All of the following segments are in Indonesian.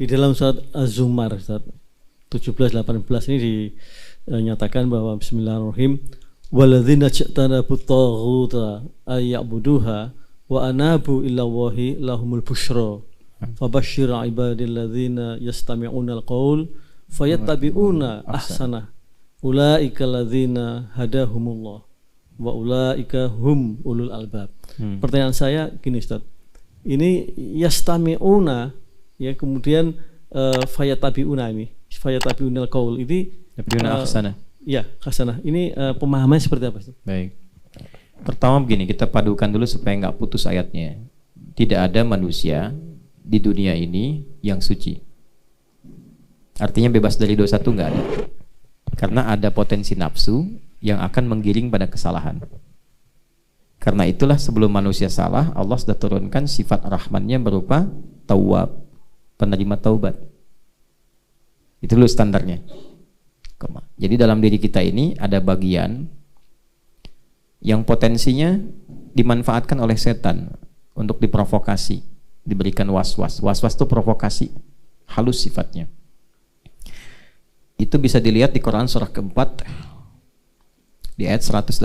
Di dalam surat Az-Zumar Ustaz 17-18 ini dinyatakan bahwa bismillahirrahmanirrahim walladzina ja'tanabu taghuta ayya'buduha wa anabu illa wahi lahumul busyra fabashshir ibadilladzina yastami'una al-qaul fayattabi'una ahsanah ulaika alladzina hadahumullah wa ulaika hum ulul albab. Pertanyaan saya gini Ustaz, ini yastami'una ya, kemudian fayattabi'una ini fayatabi'unal qaul ini hasanah. Ya, hasanah. Ini pemahamannya seperti apa Ustaz? Baik. Pertama begini, kita padukan dulu supaya nggak putus ayatnya. Tidak ada manusia di dunia ini yang suci. Artinya bebas dari dosa itu nggak ada. Karena ada potensi nafsu yang akan menggiring pada kesalahan. Karena itulah sebelum manusia salah, Allah sudah turunkan sifat rahmannya berupa tawwab, penerima taubat. Itu dulu standarnya. Jadi dalam diri kita ini ada bagian yang potensinya dimanfaatkan oleh setan untuk diprovokasi, diberikan was-was. Was-was itu provokasi, halus sifatnya. Itu bisa dilihat di Quran surah keempat di ayat 118.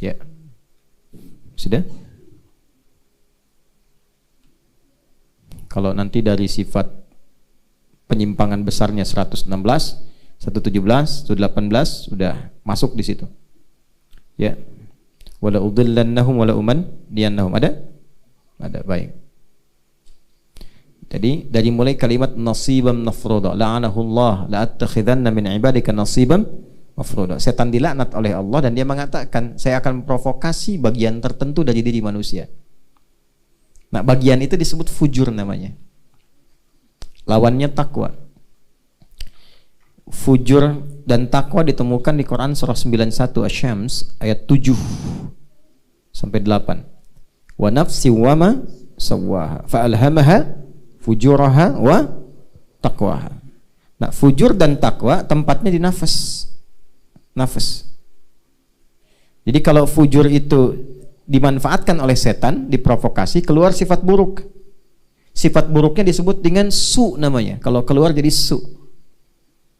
Ya. Sudah? Kalau nanti dari sifat penyimpangan besarnya 116, 117, 118 sudah masuk di situ. Ya. Wala udillannahum wala umanniyannahum. Ada? Ada, baik. Jadi dari mulai kalimat nasiban mafruḍa, la'anahullah la'attakhidanna min ibadika nasiban mafruḍa. Setan dilaknat oleh Allah dan dia mengatakan, saya akan memprovokasi bagian tertentu dari diri manusia. Nah, bagian itu disebut fujur namanya. Lawannya takwa. Fujur dan takwa ditemukan di Quran surah 91 Asy-Syams ayat 7 sampai 8. Wa nafsi wa ma sawwaha fa'alhamaha fujuraha wa taqwaha. Nah, fujur dan takwa tempatnya di nafas. Nafas. Jadi kalau fujur itu dimanfaatkan oleh setan, diprovokasi, keluar sifat buruk. Sifat buruknya disebut dengan su namanya. Kalau keluar jadi su.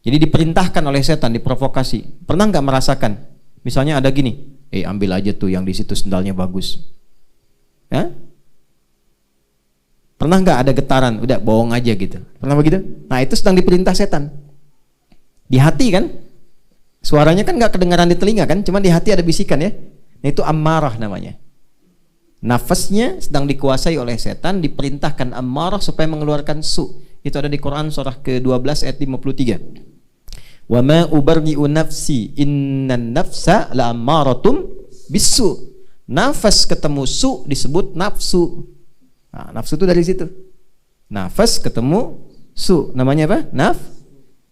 Jadi diperintahkan oleh setan, diprovokasi. Pernah nggak merasakan? Misalnya ada gini, ambil aja tuh yang di situ sendalnya bagus. Ya? Pernah nggak ada getaran? Udah bohong aja gitu. Pernah begitu? Nah, itu sedang diperintah setan. Di hati kan? Suaranya kan nggak kedengaran di telinga kan? Cuma di hati ada bisikan ya. Nah, itu ammarah namanya. Nafasnya sedang dikuasai oleh setan, diperintahkan ammarah supaya mengeluarkan su. Itu ada di Quran surah ke-12 ayat 53. Wa ma ubarri'u nafsi innan nafsa la'ammaratum bisu. Nafas ketemu su disebut nafsu. Nah, nafsu itu dari situ. Nafas ketemu su, namanya apa?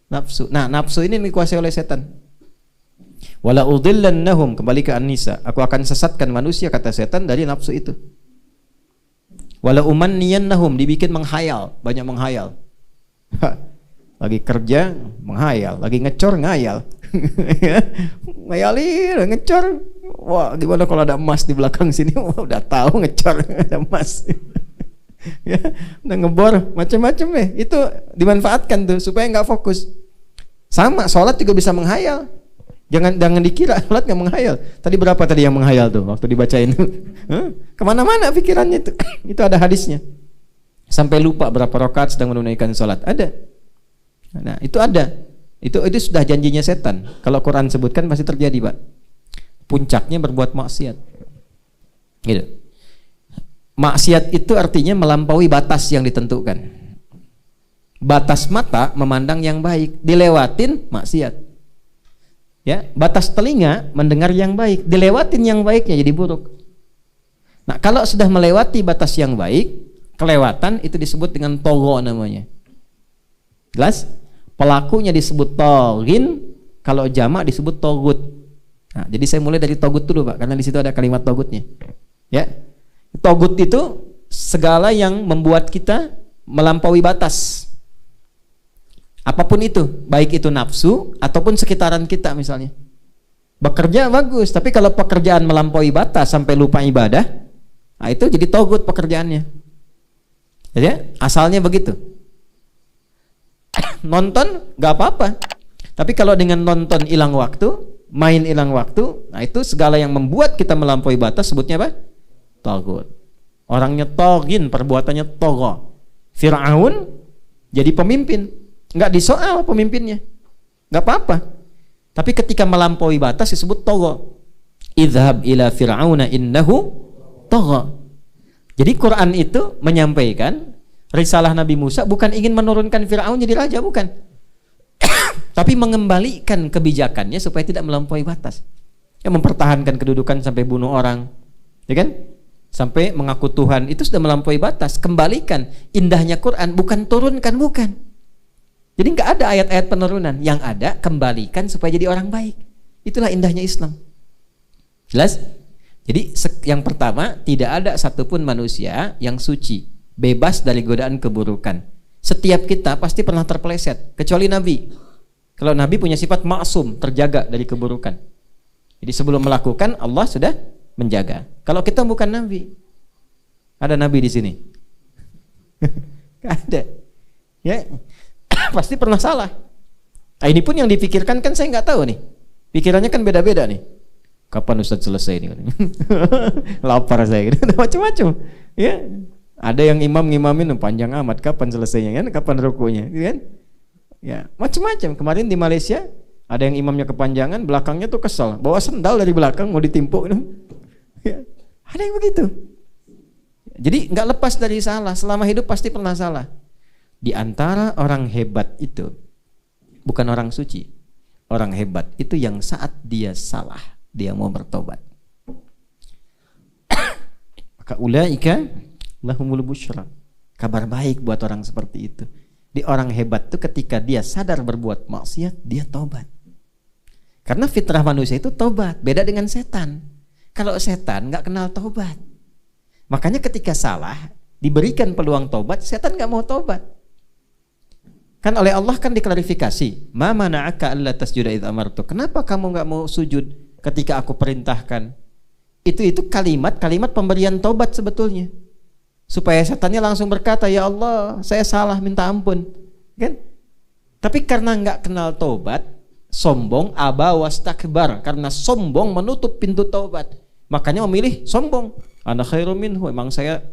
Nafsu. Nah, nafsu ini dikuasai oleh setan. Wala udillannahum, kembali ke An-Nisa, aku akan sesatkan manusia, kata setan, dari nafsu itu. Wala umanniyannahum, dibikin menghayal, banyak menghayal. Lagi kerja menghayal, lagi ngecor ngayal. Ngayalin, ngecor. Wah, gimana kalau ada emas di belakang sini? Wah, udah tahu ngecor ada emas. Ya, udah ngebor macam-macam itu dimanfaatkan tuh supaya nggak fokus. Sama, sholat juga bisa menghayal. Jangan dikira sholat nggak menghayal. Tadi berapa tadi yang menghayal tuh waktu dibacain? Kemana-mana pikirannya itu. Itu ada hadisnya. Sampai lupa berapa rakaat sedang menunaikan sholat. Ada. Nah, itu ada. Itu sudah janjinya setan. Kalau Quran sebutkan pasti terjadi, Pak. Puncaknya berbuat maksiat. Gitu. Maksiat itu artinya melampaui batas yang ditentukan. Batas mata memandang yang baik, dilewatin maksiat. Ya, batas telinga mendengar yang baik, dilewatin yang baiknya jadi buruk. Nah, kalau sudah melewati batas yang baik, kelewatan itu disebut dengan togo namanya. Jelas? Pelakunya disebut togin, kalau jamak disebut togut. Nah, jadi saya mulai dari togut dulu, Pak, karena di situ ada kalimat togutnya. Ya, togut itu segala yang membuat kita melampaui batas. Apapun itu, baik itu nafsu ataupun sekitaran kita misalnya. Bekerja bagus, tapi kalau pekerjaan melampaui batas sampai lupa ibadah, nah itu jadi togut pekerjaannya. Ya, asalnya begitu. Nonton nggak apa-apa. Tapi kalau dengan nonton hilang waktu, main hilang waktu, nah itu segala yang membuat kita melampaui batas sebutnya apa? Taghut. Orangnya togin, perbuatannya togo. Fir'aun jadi pemimpin, nggak disoal pemimpinnya, nggak apa-apa. Tapi ketika melampaui batas disebut togo. Idhab ila fir'auna innahu togo. Jadi Quran itu menyampaikan risalah Nabi Musa bukan ingin menurunkan Fir'aun jadi raja, bukan. Tapi mengembalikan kebijakannya supaya tidak melampaui batas. Ya, mempertahankan kedudukan sampai bunuh orang, ya kan? Sampai mengaku Tuhan, itu sudah melampaui batas. Kembalikan. Indahnya Quran bukan turunkan, bukan. Jadi nggak ada ayat-ayat penurunan. Yang ada kembalikan supaya jadi orang baik. Itulah indahnya Islam. Jelas? Jadi yang pertama, tidak ada satupun manusia yang suci, bebas dari godaan keburukan. Setiap kita pasti pernah terpeleset, kecuali Nabi. Kalau Nabi punya sifat maksum, terjaga dari keburukan. Jadi sebelum melakukan, Allah sudah menjaga. Kalau kita bukan Nabi, ada Nabi di sini? Gak ada. Ya, pasti pernah salah. Nah, ini pun yang dipikirkan kan saya nggak tahu nih. Pikirannya kan beda-beda nih. Kapan Ustadz selesai ini? Lapar saya gitu. Macam-macam. Ya, ada yang imam ngimamin panjang amat, kapan selesainya kan? Kapan rukunya, gitu kan? Ya, macam-macam. Kemarin di Malaysia ada yang imamnya kepanjangan, belakangnya tuh kesel, bawa sendal dari belakang mau ditimpuk. Ya, ada yang begitu. Jadi nggak lepas dari salah. Selama hidup pasti pernah salah. Di antara orang hebat itu bukan orang suci. Orang hebat itu yang saat dia salah, dia mau bertobat. Maka ulaika lahumul busyra. Kabar baik buat orang seperti itu. Di orang hebat itu ketika dia sadar berbuat maksiat, dia tobat. Karena fitrah manusia itu tobat, beda dengan setan. Kalau setan nggak kenal tobat. Makanya ketika salah, diberikan peluang tobat, setan nggak mau tobat. Kan oleh Allah kan diklarifikasi, ma mana'aka alla tasjuda idz amartu. Kenapa kamu nggak mau sujud ketika aku perintahkan? Itu kalimat pemberian tobat sebetulnya. Supaya setannya langsung berkata, ya Allah, saya salah, minta ampun. Kan? Tapi karena nggak kenal tobat, sombong, aba wastakbar, karena sombong menutup pintu tobat. Makanya memilih sombong. Ana khairum minhu, emang saya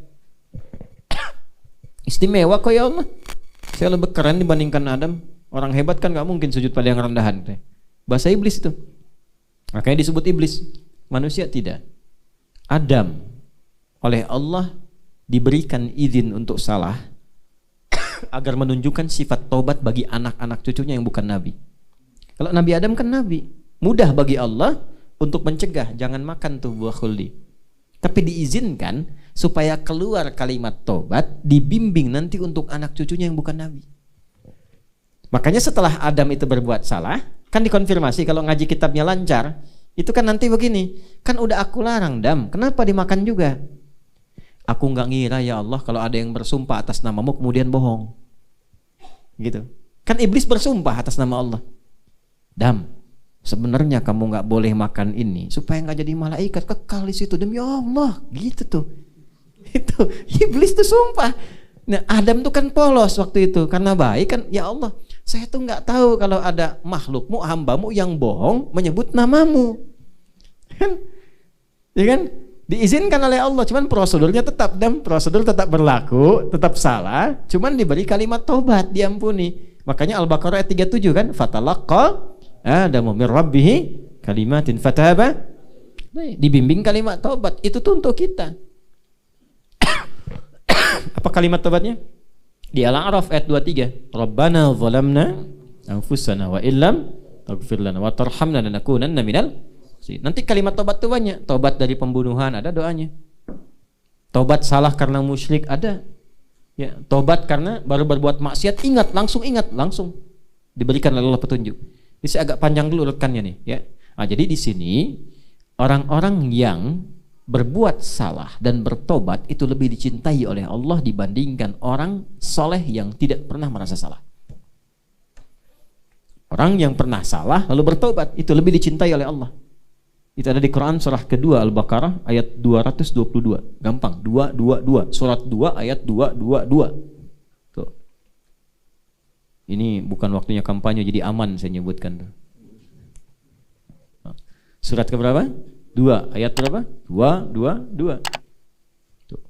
istimewa kok ya Allah. Saya lebih keren dibandingkan Adam. Orang hebat kan nggak mungkin sujud pada yang rendahan. Bahasa iblis itu. Makanya disebut iblis. Manusia tidak. Adam oleh Allah diberikan izin untuk salah agar menunjukkan sifat taubat bagi anak-anak cucunya yang bukan nabi. Kalau Nabi Adam kan nabi, mudah bagi Allah untuk mencegah jangan makan tuh buah khuldi. Tapi diizinkan supaya keluar kalimat taubat, dibimbing nanti untuk anak cucunya yang bukan nabi. Makanya setelah Adam itu berbuat salah, kan dikonfirmasi kalau ngaji kitabnya lancar, itu kan nanti begini, kan udah aku larang Adam, kenapa dimakan juga? Aku nggak ngira ya Allah kalau ada yang bersumpah atas namamu kemudian bohong. Gitu. Kan iblis bersumpah atas nama Allah. Dam, sebenarnya kamu nggak boleh makan ini supaya nggak jadi malaikat kekal di situ demi Allah. Gitu tuh. Itu iblis tuh sumpah. Nah, Adam tuh kan polos waktu itu karena baik kan, ya Allah, saya tuh nggak tahu kalau ada makhlukmu, hambamu yang bohong menyebut namamu. Kan? Ya kan? Diizinkan oleh Allah, cuman prosedurnya tetap prosedur tetap berlaku, tetap salah, cuman diberi kalimat taubat, diampuni. Makanya Al-Baqarah ayat 37 kan, fatalaqa Adamu min rabbih kalimatin fataba. Dibimbing kalimat taubat, itu tuh untuk kita. Apa kalimat taubatnya? Di Al-A'raf ayat 23, Rabbana zalamna anfusana wa illam taghfir lana wa tarhamna lanakunanna minal. Nanti kalimat tobat itu banyak. Tobat dari pembunuhan ada doanya. Tobat salah karena musyrik ada. Ya, tobat karena baru berbuat maksiat langsung diberikan oleh Allah petunjuk. Ini saya agak panjang dulu rekannya nih, ya. Nah, jadi di sini orang-orang yang berbuat salah dan bertobat itu lebih dicintai oleh Allah dibandingkan orang soleh yang tidak pernah merasa salah. Orang yang pernah salah lalu bertobat itu lebih dicintai oleh Allah. Itu ada di Quran surah kedua Al-Baqarah ayat 222. Gampang, 222. Surat 2 ayat 222. Tuh. Ini bukan waktunya kampanye, jadi aman saya nyebutkan tuh. Surat ke berapa? 2, ayat berapa? 222. Tuh.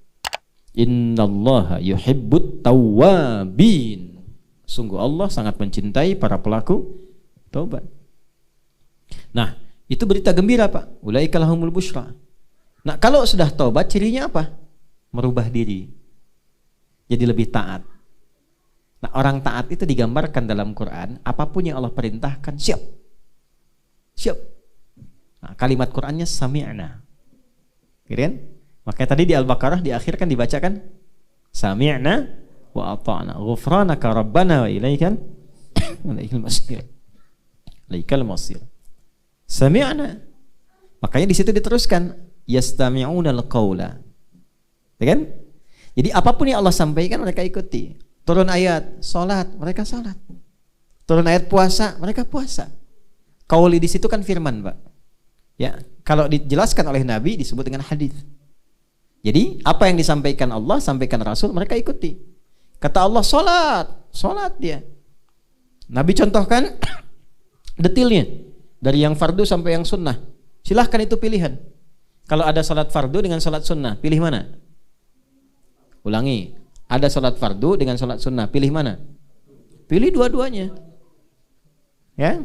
Innallaha yuhibbut tawwabin. Sungguh Allah sangat mencintai para pelaku taubat. Nah, itu berita gembira, Pak. Ulaika lahumul busyra. Nah, kalau sudah taubat cirinya apa? Merubah diri. Jadi lebih taat. Nah, orang taat itu digambarkan dalam Quran, apapun yang Allah perintahkan siap. Siap. Nah, kalimat Qurannya sami'na. Gitu kan? Makanya tadi di Al-Baqarah di akhir kan dibacakan sami'na wa ata'na. Ghufranaka rabbana wa ilaikal masir. Ilaikal masir. Sami'na. Makanya di situ diteruskan yastami'una al-qaula. Ya kan? Jadi apapun yang Allah sampaikan mereka ikuti. Turun ayat salat, mereka salat. Turun ayat puasa, mereka puasa. Qauli di situ kan firman, Pak. Ya, kalau dijelaskan oleh Nabi disebut dengan hadis. Jadi apa yang disampaikan Allah, sampaikan Rasul, mereka ikuti. Kata Allah salat, salat dia. Nabi contohkan detilnya. Dari yang fardu sampai yang sunnah. Silahkan itu pilihan. Kalau ada salat fardu dengan salat sunnah, pilih mana? Ulangi. Ada salat fardu dengan salat sunnah, pilih mana? Pilih dua-duanya. Ya.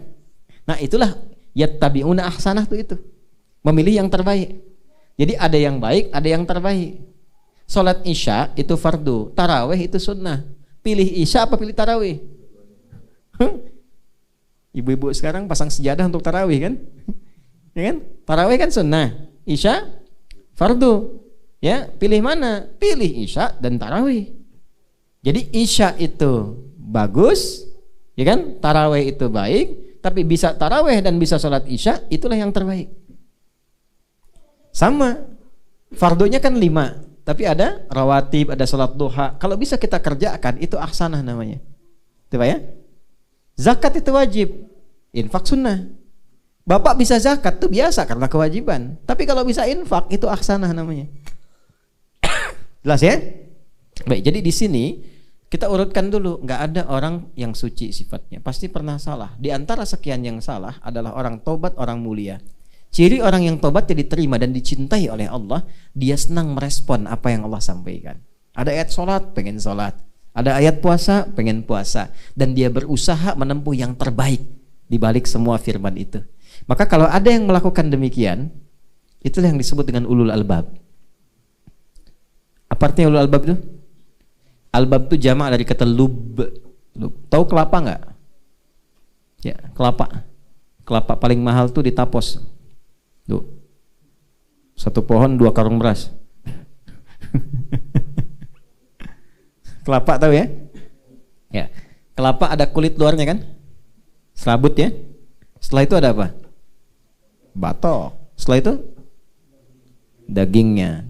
Nah, itulah yattabi'una ahsanah itu. Memilih yang terbaik. Jadi ada yang baik, ada yang terbaik. Salat Isya itu fardu, tarawih itu sunnah. Pilih Isya apa pilih tarawih? Ibu-ibu sekarang pasang sejadah untuk tarawih kan? Ya kan? Tarawih kan sunnah, Isya fardu. Ya, pilih mana? Pilih Isya dan tarawih. Jadi Isya itu bagus, ya kan? Tarawih itu baik, tapi bisa tarawih dan bisa sholat Isya, itulah yang terbaik. Sama, fardunya kan 5, tapi ada rawatib, ada sholat duha. Kalau bisa kita kerjakan, itu ahsanah namanya. Itu Pak ya? Zakat itu wajib, infak sunnah. Bapak bisa zakat itu biasa karena kewajiban. Tapi kalau bisa infak itu ahsanah namanya. Jelas ya? Baik, jadi di sini kita urutkan dulu, nggak ada orang yang suci sifatnya. Pasti pernah salah. Di antara sekian yang salah adalah orang tobat, orang mulia. Ciri orang yang tobat yang diterima dan dicintai oleh Allah, dia senang merespon apa yang Allah sampaikan. Ada ayat sholat, pengen sholat. Ada ayat puasa, pengen puasa. Dan dia berusaha menempuh yang terbaik di balik semua firman itu. Maka kalau ada yang melakukan demikian, itulah yang disebut dengan ulul albab. Apa artinya ulul albab itu? Albab itu jamak dari kata lub. Tahu kelapa nggak? Ya, kelapa. Kelapa paling mahal tuh di Tapos. Tuh. Satu pohon 2 karung beras. Kelapa tahu ya? Ya. Kelapa ada kulit luarnya kan? Serabut ya. Setelah itu ada apa? Batok. Setelah itu dagingnya.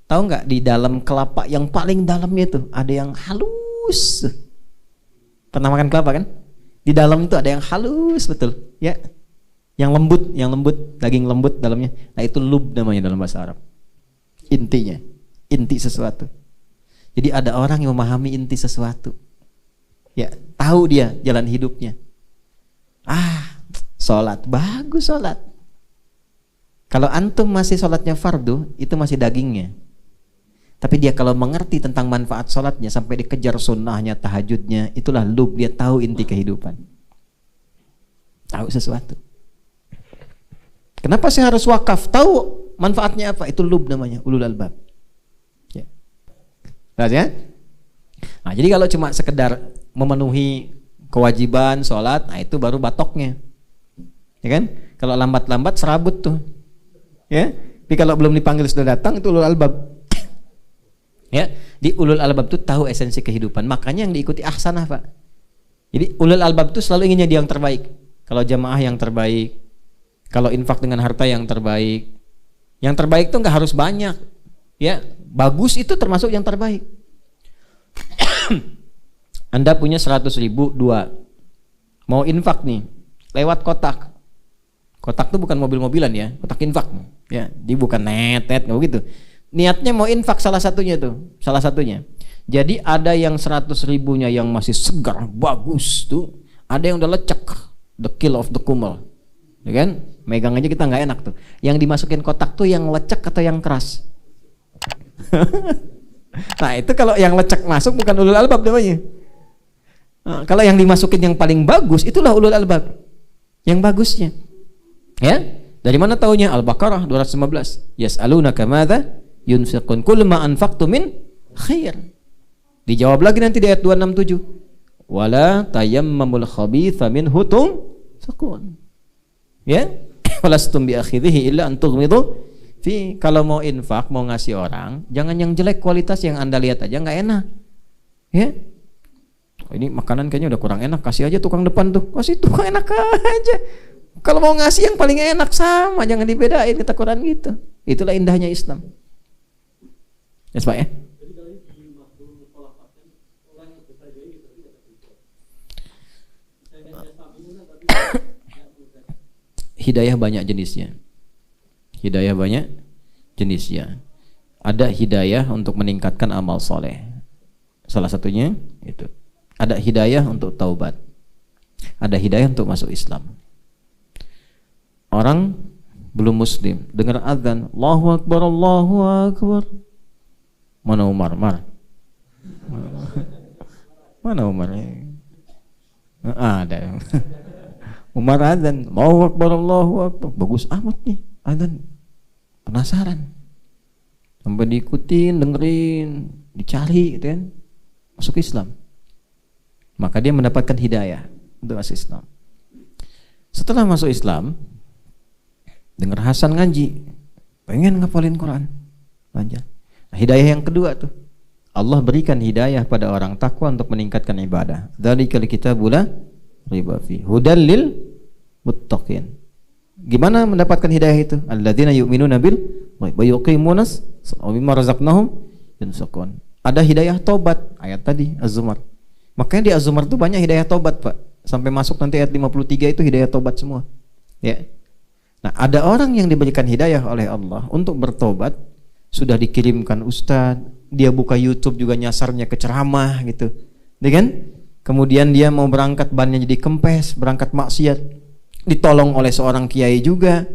Tahu nggak di dalam kelapa yang paling dalamnya itu ada yang halus. Pernah makan kelapa kan? Di dalam itu ada yang halus betul, ya. Yang lembut, daging lembut dalamnya. Nah itu lub namanya dalam bahasa Arab. Intinya, inti sesuatu. Jadi ada orang yang memahami inti sesuatu. Ya, tahu dia jalan hidupnya. Sholat, bagus sholat. Kalau antum masih sholatnya fardu, itu masih dagingnya. Tapi dia kalau mengerti tentang manfaat sholatnya sampai dikejar sunnahnya, tahajudnya, itulah lub, dia tahu inti kehidupan. Tahu sesuatu. Kenapa saya harus wakaf? Tahu manfaatnya apa? Itu lub namanya, ulul albab. Ya. Ya? Nah, jadi kalau cuma sekedar memenuhi kewajiban sholat, nah itu baru batoknya. Ya kan? Kalau lambat-lambat serabut tuh. Ya. Tapi kalau belum dipanggil sudah datang, itu ulul albab. Ya, di ulul albab itu tahu esensi kehidupan. Makanya yang diikuti ahsanah, Pak. Jadi ulul albab itu selalu ingin jadi yang terbaik. Kalau jamaah yang terbaik, kalau infak dengan harta yang terbaik. Yang terbaik itu nggak harus banyak. Ya, bagus itu termasuk yang terbaik. Anda punya 100.000 dua. Mau infak nih, lewat kotak. Kotak itu bukan mobil-mobilan ya, kotak infak. Ya, dia bukan netet nggak begitu. Niatnya mau infak salah satunya tuh, salah satunya. Jadi ada yang 100 ribunya yang masih segar, bagus tuh. Ada yang udah lecek, the kill of the kumel. Ya kan? Megang aja kita nggak enak tuh. Yang dimasukin kotak tuh yang lecek atau yang keras? Nah itu kalau yang lecek masuk bukan ulul albab namanya. Nah, kalau yang dimasukin yang paling bagus itulah ulul albab. Yang bagusnya. Ya, dari mana taunya? Al-Baqarah 215. Yas'alunaka madza yunfiqun qul ma anfaqtum min khair. Dijawab lagi nanti di ayat 267. Wala tayammamul khabitha minhu tunfiqun. Ya, walastum bi akhidhihi illa an tughmidu fi. Kalau mau infak, mau ngasih orang, jangan yang jelek kualitas, yang Anda lihat aja nggak enak. Ya. Ini makanan kayaknya udah kurang enak, kasih aja tukang depan tuh. Kasih tukang enak aja. Kalau mau ngasih yang paling enak sama, jangan dibedain, kata Quran gitu. Itulah indahnya Islam. Yes, Pak ya. Hidayah banyak jenisnya. Hidayah banyak jenisnya. Ada hidayah untuk meningkatkan amal soleh. Salah satunya itu. Ada hidayah untuk taubat. Ada hidayah untuk masuk Islam. Orang belum muslim, dengar azan, Allahu Akbar, Allahu Akbar. Mana Umar? Mana Umar? Ada. Umar azan, Allahu Akbar, Allahu Akbar. Bagus amat nih azan. Penasaran. Sampai diikutin, dengerin, dicari gitu kan. Masuk Islam. Maka dia mendapatkan hidayah untuk masuk Islam. Setelah masuk Islam, dengar Hasan ngaji, pengen ngapalin Quran, belajar. Nah, hidayah yang kedua tuh, Allah berikan hidayah pada orang takwa untuk meningkatkan ibadah. Dzalikal kitabul la raiba fi hudal lil muttaqin. Gimana mendapatkan hidayah itu? Alladzina yu'minuna bil ghaib wa yuqimunas wa mimma razaqnahum yunfiqun. Ada hidayah tobat, ayat tadi Az-Zumar. Makanya di Az-Zumar itu banyak hidayah tobat, Pak. Sampai masuk nanti ayat 53 itu hidayah tobat semua. Ya. Nah, ada orang yang diberikan hidayah oleh Allah untuk bertobat, sudah dikirimkan ustadz, dia buka YouTube juga nyasarnya ke ceramah gitu. Kan? Kemudian dia mau berangkat bannya jadi kempes, berangkat maksiat, ditolong oleh seorang kiai juga.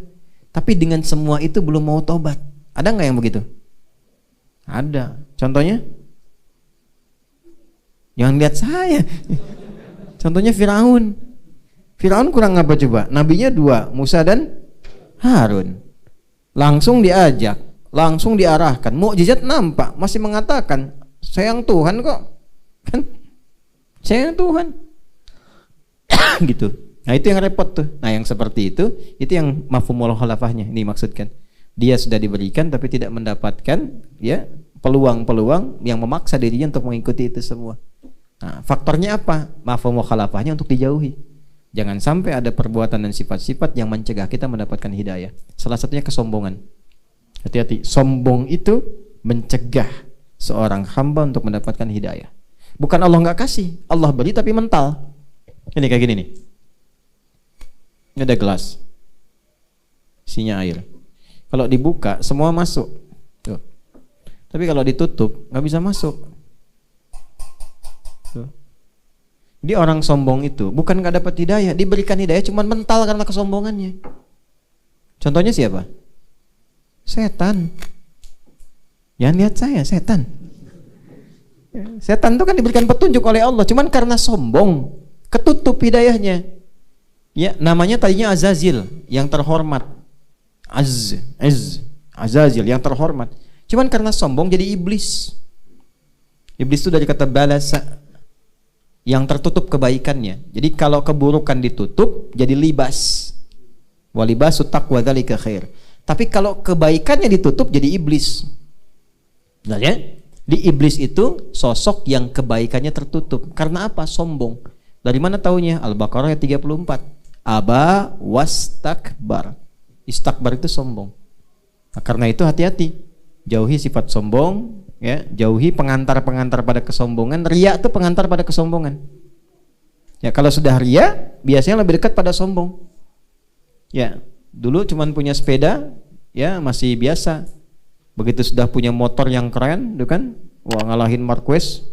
Tapi dengan semua itu belum mau tobat. Ada nggak yang begitu? Ada. Contohnya? Jangan lihat saya. Contohnya Firaun. Firaun kurang apa coba? Nabinya 2, Musa dan Harun. Langsung diajak, langsung diarahkan. Mukjizat nampak, masih mengatakan, sayang Tuhan kok. Kan? Sayang Tuhan. Gitu. Nah, itu yang repot tuh. Nah, yang seperti itu yang mafhumul khalafahnya. Ini maksudkan. Dia sudah diberikan tapi tidak mendapatkan ya peluang-peluang yang memaksa dirinya untuk mengikuti itu semua. Nah, faktornya apa? Mafhum mukhalafahnya untuk dijauhi. Jangan sampai ada perbuatan dan sifat-sifat yang mencegah kita mendapatkan hidayah. Salah satunya kesombongan. Hati-hati, sombong itu mencegah seorang hamba untuk mendapatkan hidayah. Bukan Allah nggak kasih, Allah beri tapi mental. Ini kayak gini nih. Ini ada gelas, isinya air. Kalau dibuka semua masuk. Tuh. Tapi kalau ditutup nggak bisa masuk. Tuh. Jadi orang sombong itu bukan nggak dapat hidayah, diberikan hidayah cuman mental karena kesombongannya. Contohnya siapa? Setan. Jangan lihat saya, setan. Setan itu kan diberikan petunjuk oleh Allah, cuman karena sombong ketutup hidayahnya. Ya, namanya tadinya Azazil, yang terhormat. Azazil yang terhormat. Cuman karena sombong jadi iblis. Iblis itu dari kata balasa, yang tertutup kebaikannya. Jadi kalau keburukan ditutup jadi libas. Walibasu taqwa dzalika khair. Tapi kalau kebaikannya ditutup jadi iblis. Benar ya? Di iblis itu sosok yang kebaikannya tertutup. Karena apa? Sombong. Dari mana taunya? Al-Baqarah ayat 34. Aba wastakbar. Istakbar itu sombong. Nah, karena itu hati-hati. Jauhi sifat sombong, ya, jauhi pengantar-pengantar pada kesombongan. Riya itu pengantar pada kesombongan. Ya, kalau sudah riya, biasanya lebih dekat pada sombong. Ya, Dulu cuman punya sepeda, ya masih biasa. Begitu sudah punya motor yang keren, tuh kan, wah ngalahin Marquez,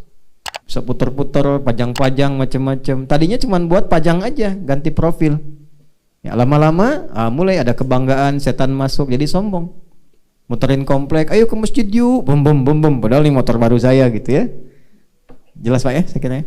bisa puter-puter, pajang-pajang macam-macam. Tadinya cuman buat pajang aja, ganti profil. Ya lama-lama, mulai ada kebanggaan, setan masuk, jadi sombong. Muterin komplek, ayo ke masjid yuk, bom bom bom bom. Padahal ini motor baru saya gitu ya. Jelas Pak ya, saya kira ya.